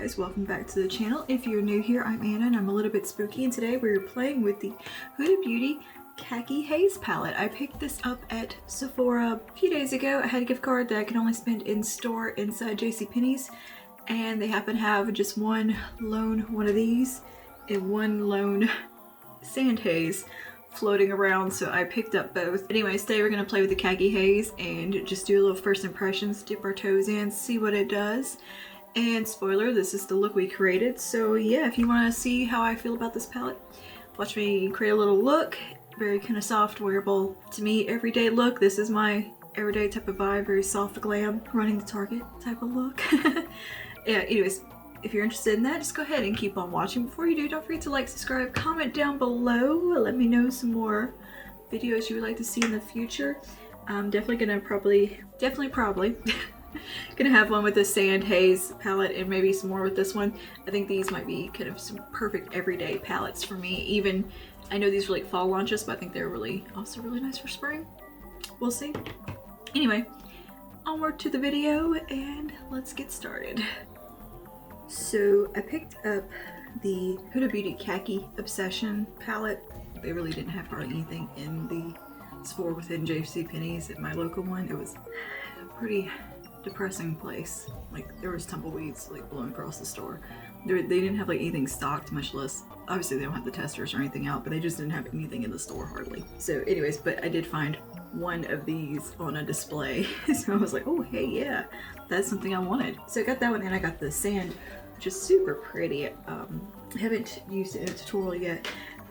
guys, welcome back to the channel. If you're new here, I'm Anna and I'm a little bit spooky, and today we're playing with the Huda Beauty Khaki Haze palette. I picked this up at Sephora a few days ago. I had a gift card that I could only spend in store inside JCPenney's, and they happen to have just one of these and one lone sand haze floating around, so I picked up both. Anyways, today we're gonna play with the Khaki Haze and just do a little first impressions, dip our toes in, see what it does. And spoiler, this is the look we created. So yeah, if you want to see how I feel about this palette, watch me create a little look. Very kind of soft, wearable, to me, everyday look. This is my everyday type of vibe, very soft glam, running the Target type of look. Yeah, anyways, if you're interested in that, just go ahead and keep on watching. Before you do, don't forget to like, subscribe, comment down below. Let me know some more videos you would like to see in the future. I'm definitely gonna probably gonna have one with the Sand Haze palette and maybe some more with this one. I think these might be kind of some perfect everyday palettes for me. Even, I know these are like fall launches, but I think they're also really nice for spring. We'll see. Anyway, onward to the video and let's get started. So I picked up the Huda Beauty Khaki Obsession palette. They really didn't have hardly anything in the store within JCPenney's at my local one. It was a pretty depressing place. Like, there was tumbleweeds like blowing across the store. They didn't have like anything stocked, much less, obviously they don't have the testers or anything out, but they just didn't have anything in the store hardly. So anyways, but I did find one of these on a display. So I was like, oh hey, yeah, that's something I wanted. So I got that one, and I got the sand, which is super pretty. I haven't used it in a tutorial yet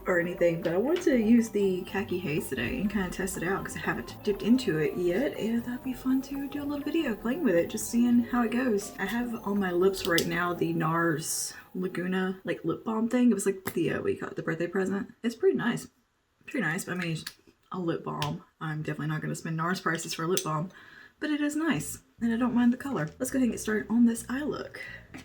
or anything, but I wanted to use the Khaki Haze today and kind of test it out because I haven't dipped into it yet, and that'd be fun to do a little video playing with it, just seeing how it goes. I have on my lips right now the NARS Laguna like lip balm thing. It was like the what do you call it, the birthday present. It's pretty nice, but I mean, it's a lip balm. I'm definitely not going to spend NARS prices for a lip balm, but it is nice and I don't mind the color. Let's go ahead and get started on this eye look.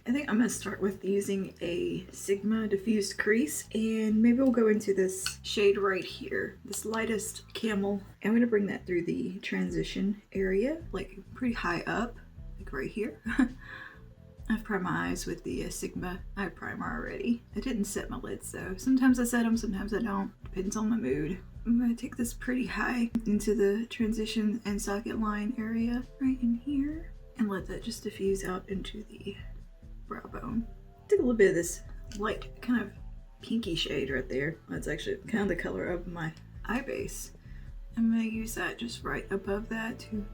I think I'm going to start with using a Sigma diffused crease, and maybe we'll go into this shade right here, this lightest camel. I'm going to bring that through the transition area, like pretty high up, like right here. I've primed my eyes with the Sigma eye primer already. I didn't set my lids though. Sometimes I set them, sometimes I don't. Depends on my mood. I'm going to take this pretty high into the transition and socket line area right in here and let that just diffuse out into the brow bone. Take a little bit of this light kind of pinky shade right there. That's actually kind of the color of my eye base. I'm going to use that just right above that to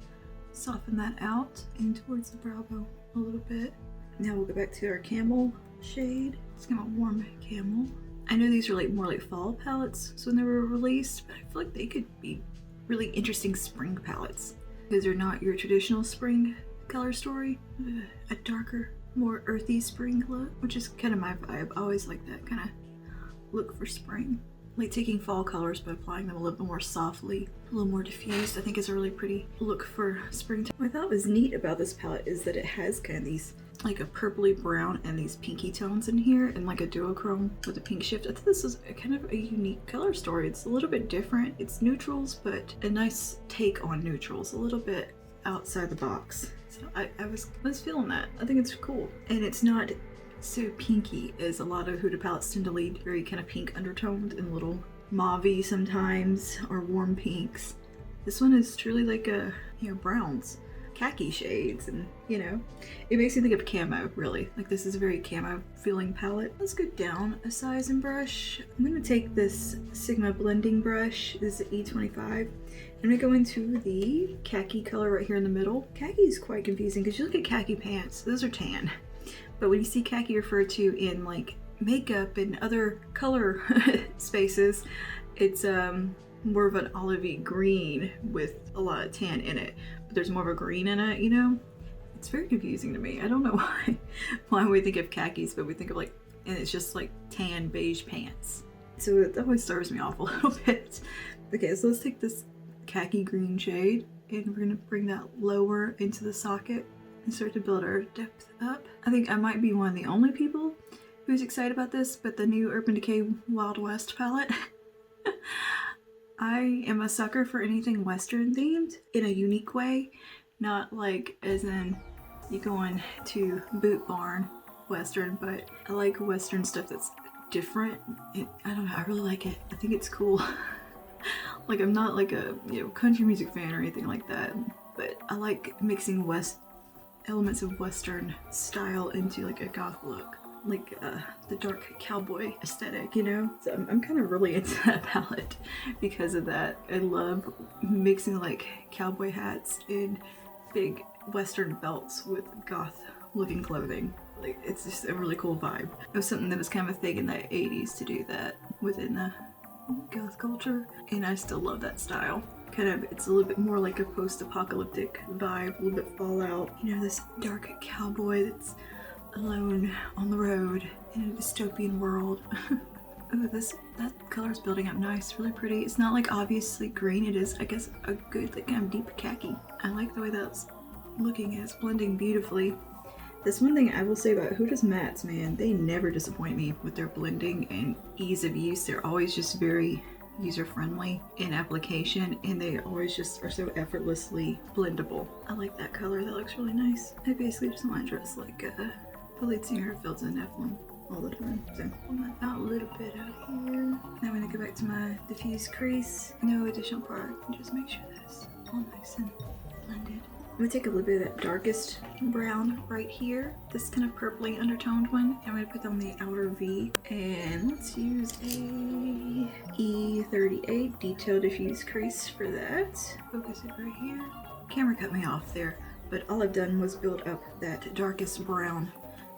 soften that out and towards the brow bone a little bit. Now we'll go back to our camel shade. It's kind of warm camel. I know these are like more like fall palettes so when they were released, but I feel like they could be really interesting spring palettes because they're not your traditional spring color story. A darker, more earthy spring look, which is kind of my vibe. I always like that kind of look for spring. Like taking fall colors but applying them a little bit more softly, a little more diffused, I think is a really pretty look for springtime. What I thought was neat about this palette is that it has kind of these like a purpley brown and these pinky tones in here and like a duochrome with a pink shift. I thought this was a kind of a unique color story. It's a little bit different. It's neutrals, but a nice take on neutrals, a little bit outside the box. So I was feeling that. I think it's cool. And it's not so pinky as a lot of Huda palettes tend to lead, very kind of pink undertoned and a little mauve-y sometimes, or warm pinks. This one is truly like a, you know, browns, khaki shades, and you know, it makes me think of camo, really. Like this is a very camo feeling palette. Let's go down a size and brush. I'm gonna take this Sigma blending brush. This is E25. I'm gonna go into the khaki color right here in the middle. Khaki is quite confusing because you look at khaki pants, those are tan. But when you see khaki referred to in like makeup and other color spaces, it's more of an olivey green with a lot of tan in it. But there's more of a green in it, you know? It's very confusing to me. I don't know why we think of khakis, but we think of like, and it's just like tan beige pants. So it always throws me off a little bit. Okay, so let's take this khaki green shade and we're gonna bring that lower into the socket and start to build our depth up. I think I might be one of the only people who's excited about this, but the new Urban Decay Wild West palette. I am a sucker for anything Western themed in a unique way, not like as in you going to Boot Barn Western, but I like Western stuff that's different. I don't know, I really like it. I think it's cool. Like, I'm not like a, you know, country music fan or anything like that, but I like mixing elements of Western style into like a goth look, like the dark cowboy aesthetic, you know? So I'm kind of really into that palette because of that. I love mixing like cowboy hats and big Western belts with goth looking clothing. Like, it's just a really cool vibe. It was something that was kind of a thing in the 80s to do that within the goth culture, and I still love that style. Kind of, it's a little bit more like a post-apocalyptic vibe, a little bit Fallout. You know, this dark cowboy that's alone on the road in a dystopian world. Oh, that color's building up nice, really pretty. It's not like obviously green, it is, I guess, a good like kind of deep khaki. I like the way that's looking, it's blending beautifully. That's one thing I will say about Huda's mattes, man. They never disappoint me with their blending and ease of use. They're always just very user-friendly in application, and they always just are so effortlessly blendable. I like that color, that looks really nice. I basically just want to dress like the lead singer of Fields and Nephilim all the time. So pull that out a little bit out here. Now I'm gonna go back to my diffuse crease. No additional product, and just make sure that's all nice and blended. I'm gonna take a little bit of that darkest brown right here, this kind of purpley undertoned one. I'm gonna put on the outer V, and let's use a E38 detail diffuse crease for that. Focus it right here. Camera cut me off there, but all I've done was build up that darkest brown,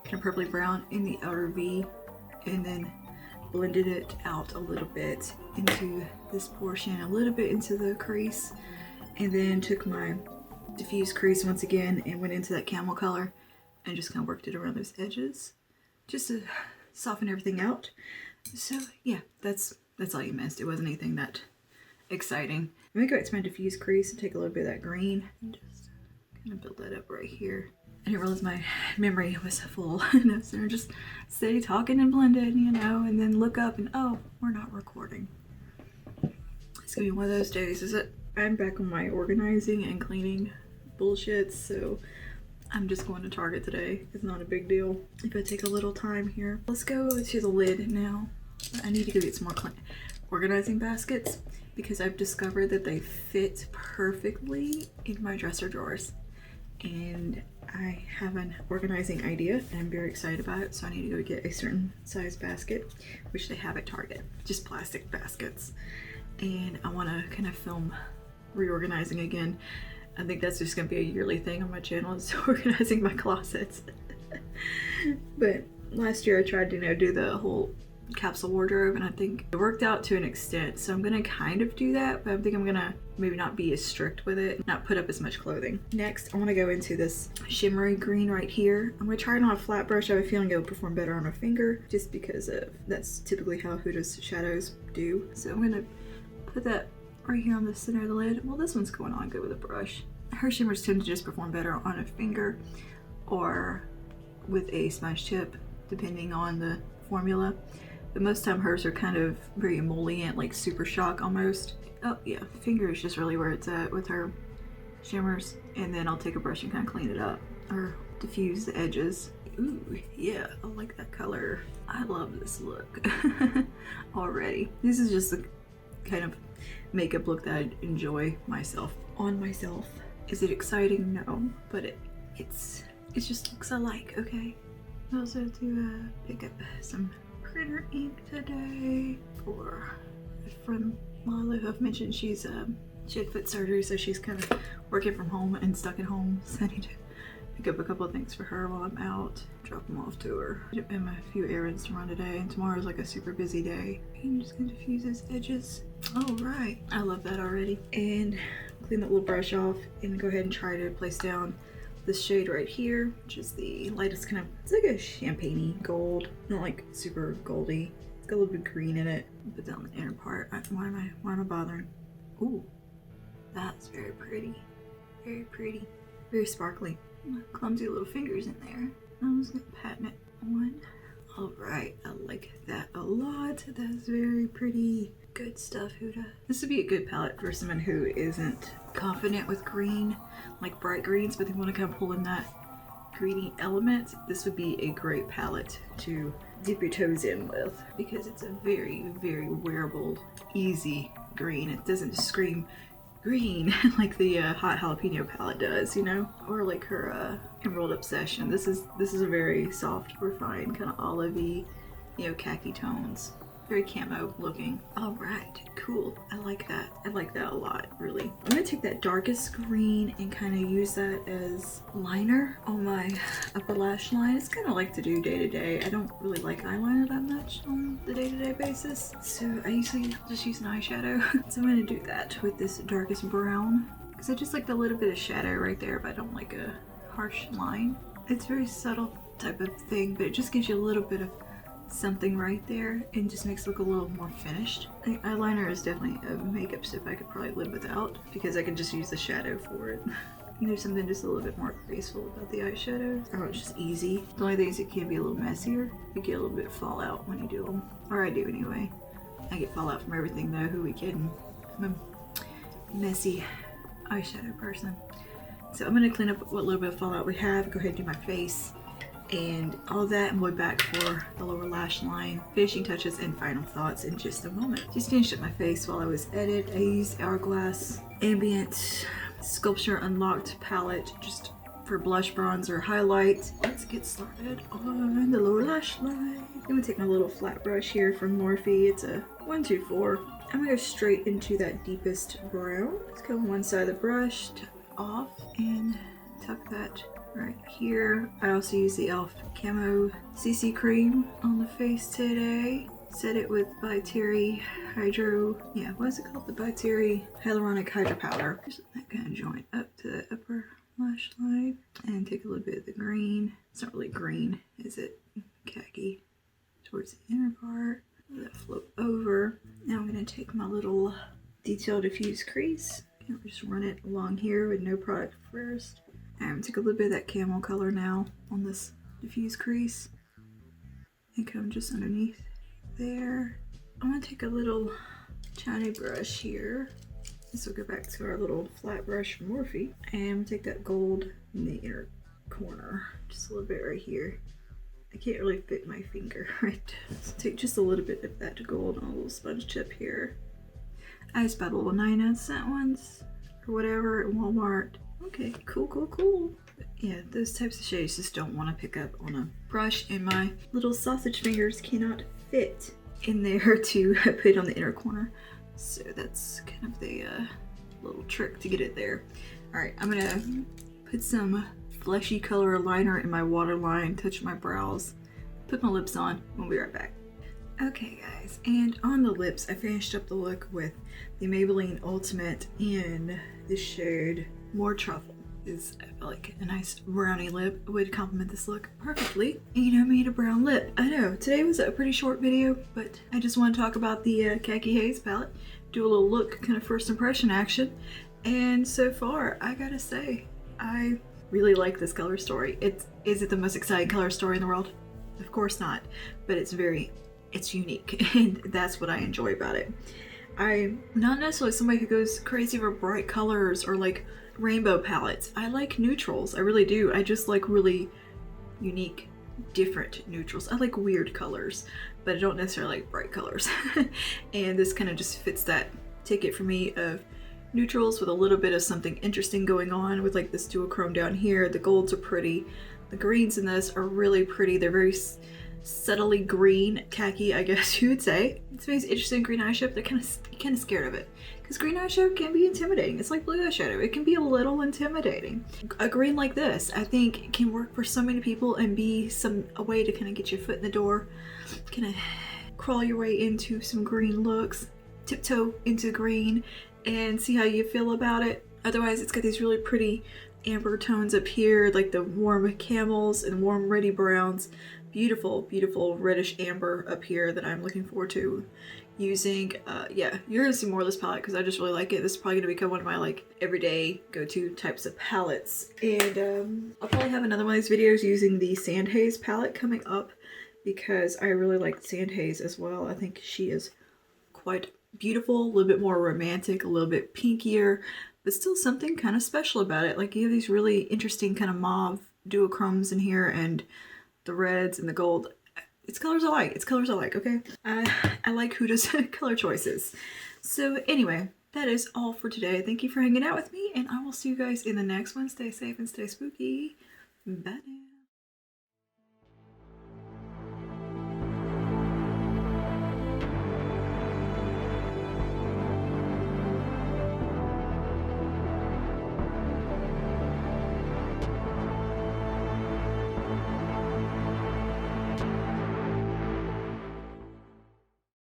kind of purpley brown in the outer V, and then blended it out a little bit into this portion, a little bit into the crease, and then took my diffuse crease once again and went into that camel color and just kind of worked it around those edges just to soften everything out. So yeah, that's all you missed. It wasn't anything that exciting. I'm gonna go back to my diffuse crease and take a little bit of that green and just kind of build that up right here. I didn't realize my memory was full enough, so I'm just stay talking and blending, you know, and then look up and oh, we're not recording. It's gonna be one of those days, is it? I'm back on my organizing and cleaning bullshit, so I'm just going to Target today. It's not a big deal if I take a little time here. Let's go to the lid now. I need to go get some more organizing baskets because I've discovered that they fit perfectly in my dresser drawers, and I have an organizing idea and I'm very excited about it, so I need to go get a certain size basket, which they have at Target, just plastic baskets, and I want to kind of film reorganizing again. I think that's just gonna be a yearly thing on my channel, is organizing my closets. But last year I tried to, you know, do the whole capsule wardrobe, and I think it worked out to an extent, so I'm gonna kind of do that, but I think I'm gonna maybe not be as strict with it, not put up as much clothing. Next, I want to go into this shimmery green right here. I'm gonna try it on a flat brush. I have a feeling it'll perform better on a finger, just because of that's typically how Huda's shadows do. So I'm gonna put that right here on the center of the lid. Well, this one's going on good with a brush. Her shimmers tend to just perform better on a finger or with a sponge tip, depending on the formula. But most time hers are kind of very emollient, like super shock almost. Oh yeah, finger is just really where it's at with her shimmers. And then I'll take a brush and kind of clean it up or diffuse the edges. Ooh, yeah, I like that color. I love this look already. This is just the kind of makeup look that I enjoy on myself. Is it exciting? No, but it just looks I like. Okay. I also have to pick up some printer ink today for a friend Lala, who I've mentioned. She had foot surgery, so she's kind of working from home and stuck at home, so I need to pick up a couple of things for her while I'm out, drop them off to her. I have a few errands to run today, and tomorrow's like a super busy day. I'm just gonna diffuse those edges. All right, I love that already. And clean that little brush off and go ahead and try to place down this shade right here, which is the lightest kind of, it's like a champagne-y gold, not like super goldy. It's got a little bit of green in it. Put down the inner part. Why am I bothering? Ooh, that's very pretty. Very pretty. Very sparkly. My clumsy little fingers in there. I'm just gonna pattern it on. All right, I like that a lot. That's very pretty. Good stuff, Huda. This would be a good palette for someone who isn't confident with green, like bright greens, but they want to kind of pull in that greeny element, this would be a great palette to dip your toes in with, because it's a very, very wearable, easy green. It doesn't scream green like the hot jalapeno palette does, you know, or like her Emerald Obsession. This is a very soft, refined, kind of olivey, you know, khaki tones. Very camo looking. All right, cool. I like that. I like that a lot, really. I'm gonna take that darkest green and kind of use that as liner on my upper lash line. It's kind of like to do day to day. I don't really like eyeliner that much on the day-to-day basis, so I usually just use an eyeshadow. So I'm gonna do that with this darkest brown, because I just like the little bit of shadow right there, but I don't like a harsh line. It's very subtle type of thing, but it just gives you a little bit of something right there and just makes it look a little more finished. I think eyeliner is definitely a makeup step I could probably live without, because I can just use the shadow for it. And there's something just a little bit more graceful about the eyeshadow. Oh, it's just easy. The only thing is it can be a little messier. You get a little bit of fallout when you do them. Or I do anyway. I get fallout from everything though, who we kidding? I'm a messy eyeshadow person. So I'm gonna clean up what little bit of fallout we have, go ahead and do my face and all that, and we'll be back for the lower lash line, finishing touches and final thoughts in just a moment. Just finished up my face while I was at it. I used Hourglass Ambient Sculpture Unlocked palette just for blush, bronzer, highlight. Let's get started on the lower lash line. I'm gonna take my little flat brush here from Morphe. It's a 124. I'm gonna go straight into that deepest brown. Let's go on one side of the brush, tap it off, and tuck that right here. I also use the e.l.f. Camo CC Cream on the face today. Set it with By Terry Hydro, what is it called? The By Terry Hyaluronic Hydro Powder. Just that kind of joint up to the upper lash line. And take a little bit of the green. It's not really green, is it? Khaki. Towards the inner part. Let that float over. Now I'm going to take my little Detail Diffuse crease. And just run it along here with no product first. I'm take a little bit of that camel color now on this diffuse crease and come just underneath there. I'm gonna take a little tiny brush here. This will go back to our little flat brush from Morphe, and I'm gonna take that gold in the inner corner, just a little bit right here. I can't really fit my finger right. So take just a little bit of that gold on a little sponge tip here. I just bought little 9-cent ones or whatever at Walmart. Okay, cool, cool, cool. But yeah, those types of shades just don't want to pick up on a brush, and my little sausage fingers cannot fit in there to put on the inner corner. So that's kind of the little trick to get it there. All right, I'm gonna put some fleshy color liner in my waterline, touch my brows, put my lips on. We'll be right back. Okay guys, and on the lips, I finished up the look with the Maybelline Ultimate in the shade More Truffle. Is I feel like a nice brownie lip would complement this look perfectly. And you know me and a brown lip. I know, today was a pretty short video, but I just want to talk about the Khaki Haze palette, do a little look, kind of first impression action. And so far, I gotta say, I really like this color story. Is it the most exciting color story in the world? Of course not, but it's unique, and that's what I enjoy about it. I'm not necessarily somebody who goes crazy for bright colors or like rainbow palettes. I like neutrals, I really do. I just like really unique, different neutrals. I like weird colors, but I don't necessarily like bright colors. And this kind of just fits that ticket for me of neutrals with a little bit of something interesting going on, with like this duochrome down here. The golds are pretty. The greens in this are really pretty. They're very subtly green, khaki, I guess you would say. It's very interesting green eyeshadow, but I'm kind of scared of it, because green eyeshadow can be intimidating. It's like blue eyeshadow, it can be a little intimidating. A green like this, I think, can work for so many people and be a way to kind of get your foot in the door, kind of crawl your way into some green looks, tiptoe into green, and see how you feel about it. Otherwise, it's got these really pretty amber tones up here, like the warm camels and warm reddy browns. Beautiful, beautiful reddish amber up here that I'm looking forward to using. Yeah, you're gonna see more of this palette because I just really like it. This is probably gonna become one of my like everyday go-to types of palettes. And I'll probably have another one of these videos using the Sand Haze palette coming up, because I really like Sand Haze as well. I think she is quite beautiful, a little bit more romantic, a little bit pinkier, but still something kind of special about it. Like you have these really interesting kind of mauve duochromes in here and the reds and the gold. It's colors I like. It's colors I like, okay? I like Huda's color choices. So anyway, that is all for today. Thank you for hanging out with me, and I will see you guys in the next one. Stay safe and stay spooky. Bye now.